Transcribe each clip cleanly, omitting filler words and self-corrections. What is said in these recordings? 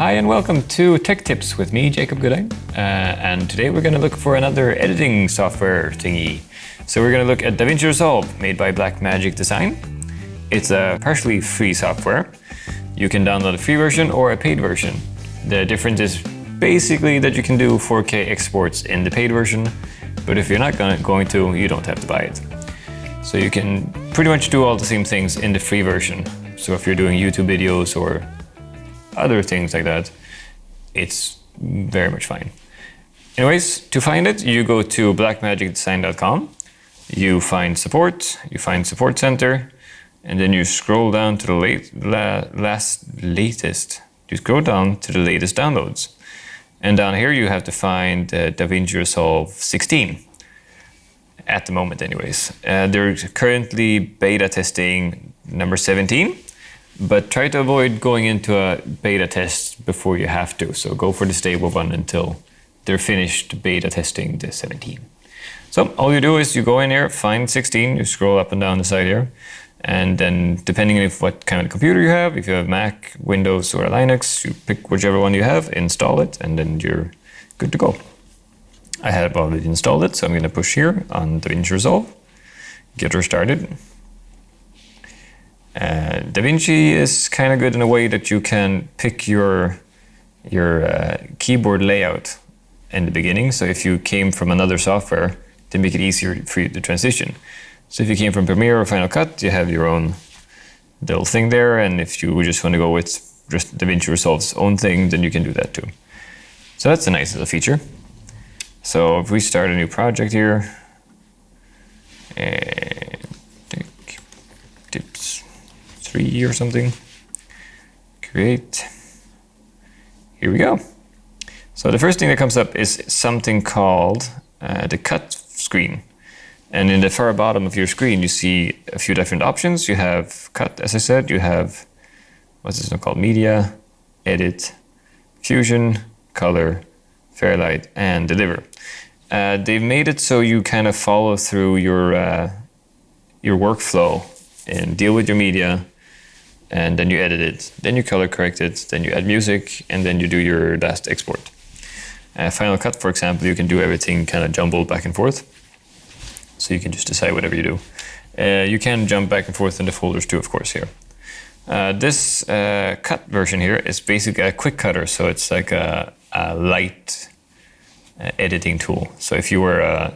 Hi and welcome to Tech Tips with me, Jacob Goodine. And today we're going to look for another editing software thingy. So we're going to look at DaVinci Resolve, made by Blackmagic Design. It's a partially free software. You can download a free version or a paid version. The difference is basically that you can do 4K exports in the paid version, but if you're not going to, you don't have to buy it. So you can pretty much do all the same things in the free version. So if you're doing YouTube videos or other things like that, it's very much fine. Anyways, to find it, you go to blackmagicdesign.com, you find support, you find support center, and then you scroll down to the latest. You scroll down to the latest downloads. And down here you have to find DaVinci Resolve 16. At the moment anyways. They're currently beta testing number 17. But try to avoid going into a beta test before you have to. So go for the stable one until they're finished beta testing the 17. So all you do is you go in here, find 16, you scroll up and down the side here. And then depending on what kind of computer you have, if you have Mac, Windows or Linux, you pick whichever one you have, install it, and then you're good to go. I have already installed it, so I'm going to push here on DaVinci Resolve, get her started. DaVinci is kind of good in a way that you can pick your keyboard layout in the beginning. So if you came from another software, they make it easier for you to transition. So if you came from Premiere or Final Cut, you have your own little thing there. And if you just want to go with just DaVinci Resolve's own thing, then you can do that too. So that's a nice little feature. So if we start a new project here, tips 3 or something, create, here we go. So the first thing that comes up is something called the cut screen. And in the far bottom of your screen, you see a few different options. You have cut, as I said, you have, what's this one called? Media, edit, fusion, color, fairlight, and deliver. They've made it so you kind of follow through your workflow and deal with your media, and then you edit it, then you color correct it, then you add music, and then you do your last export. Final Cut, for example, you can do everything kind of jumbled back and forth. So you can just decide whatever you do. You can jump back and forth in the folders too, of course, here. This cut version here is basically a quick cutter, so it's like a light editing tool. So if you were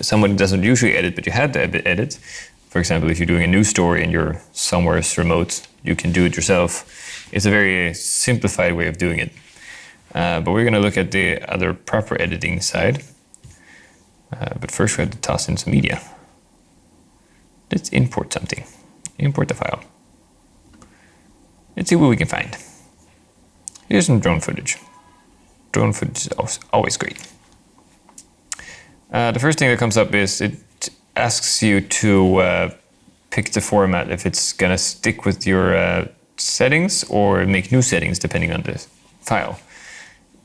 someone who doesn't usually edit, but you had to edit, for example, if you're doing a news story and you're somewhere remote, you can do it yourself. It's a very simplified way of doing it. But we're going to look at the other proper editing side. But first we have to toss in some media. Let's import something. Import the file. Let's see what we can find. Here's some drone footage. Drone footage is always great. The first thing that comes up is it asks you to pick the format, if it's going to stick with your settings or make new settings depending on the file.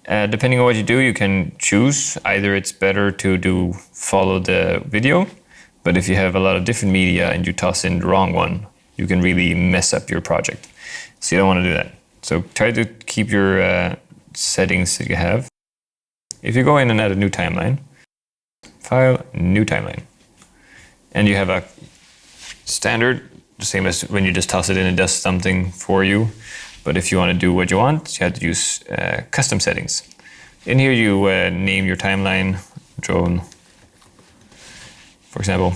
Depending on what you do, you can choose. Either it's better to follow the video, but if you have a lot of different media and you toss in the wrong one, you can really mess up your project. So you don't want to do that. So try to keep your settings that you have. If you go in and add a new timeline, file, new timeline, and you have a standard, the same as when you just toss it in and does something for you. But if you want to do what you want, you have to use custom settings. In here you name your timeline, drone, for example.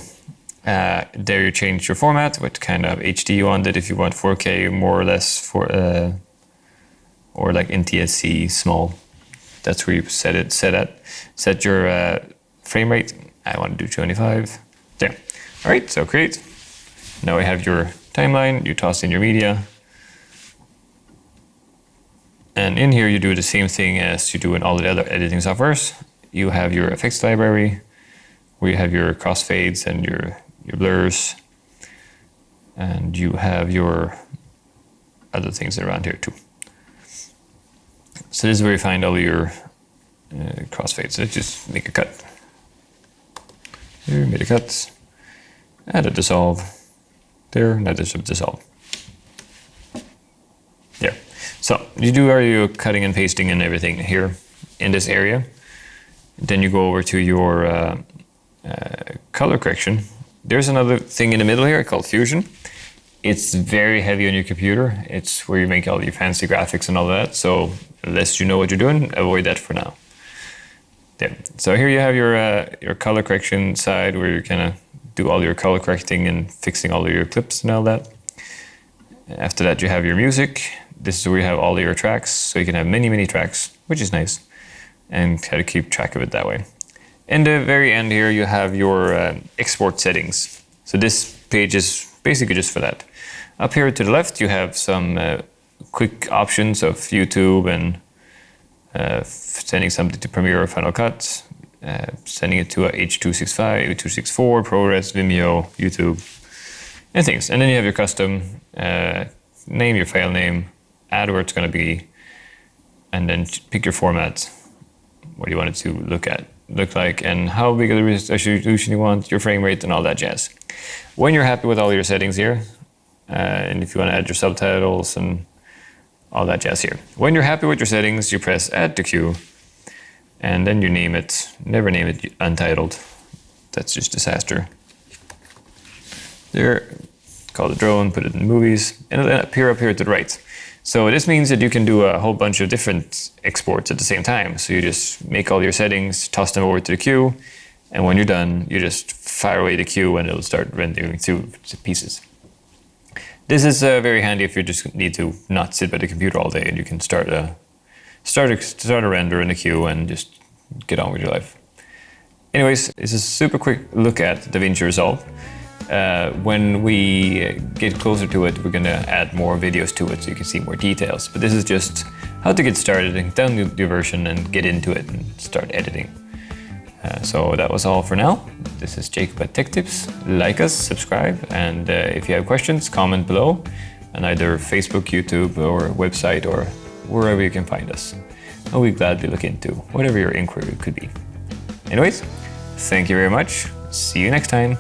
There you change your format, what kind of HD you want it, if you want 4K more or less, or like NTSC small. That's where you set your frame rate. I want to do 25. There. All right, so create. Now we have your timeline, you toss in your media. And in here you do the same thing as you do in all the other editing softwares. You have your effects library, where you have your crossfades and your blurs. And you have your other things around here too. So this is where you find all your crossfades. So let's just make a cut. Here, made a cut. Add a dissolve. There, now there's a dissolve. Yeah. So you do all your cutting and pasting and everything here in this area. Then you go over to your color correction. There's another thing in the middle here called Fusion. It's very heavy on your computer. It's where you make all your fancy graphics and all that. So unless you know what you're doing, avoid that for now. Yeah. So here you have your color correction side where you kind of do all your color correcting and fixing all of your clips and all that. After that, you have your music. This is where you have all of your tracks. So you can have many, many tracks, which is nice, and how to keep track of it that way. In the very end here, you have your export settings. So this page is basically just for that. Up here to the left, you have some quick options of YouTube and sending something to Premiere or Final Cut, sending it to a H.265, H.264, ProRes, Vimeo, YouTube, and things. And then you have your custom name, your file name, add where it's going to be, and then pick your format, what you want it to look like, and how big of the resolution you want, your frame rate, and all that jazz. When you're happy with all your settings here, and if you want to add your subtitles and all that jazz here. When you're happy with your settings, you press Add to Queue, and then you name it. Never name it Untitled. That's just disaster. There, call the drone, put it in movies, and it'll appear up here to the right. So this means that you can do a whole bunch of different exports at the same time. So you just make all your settings, toss them over to the queue, and when you're done, you just fire away the queue and it'll start rendering through pieces. This is very handy if you just need to not sit by the computer all day, and you can start a render in the queue and just get on with your life. Anyways, this is a super quick look at DaVinci Resolve. When we get closer to it, we're going to add more videos to it so you can see more details. But this is just how to get started and download your version and get into it and start editing. So that was all for now. This is Jacob at Tech Tips. Like us, subscribe, and if you have questions, comment below on either Facebook, YouTube, or website, or wherever you can find us. And we'd gladly look into whatever your inquiry could be. Anyways, thank you very much. See you next time.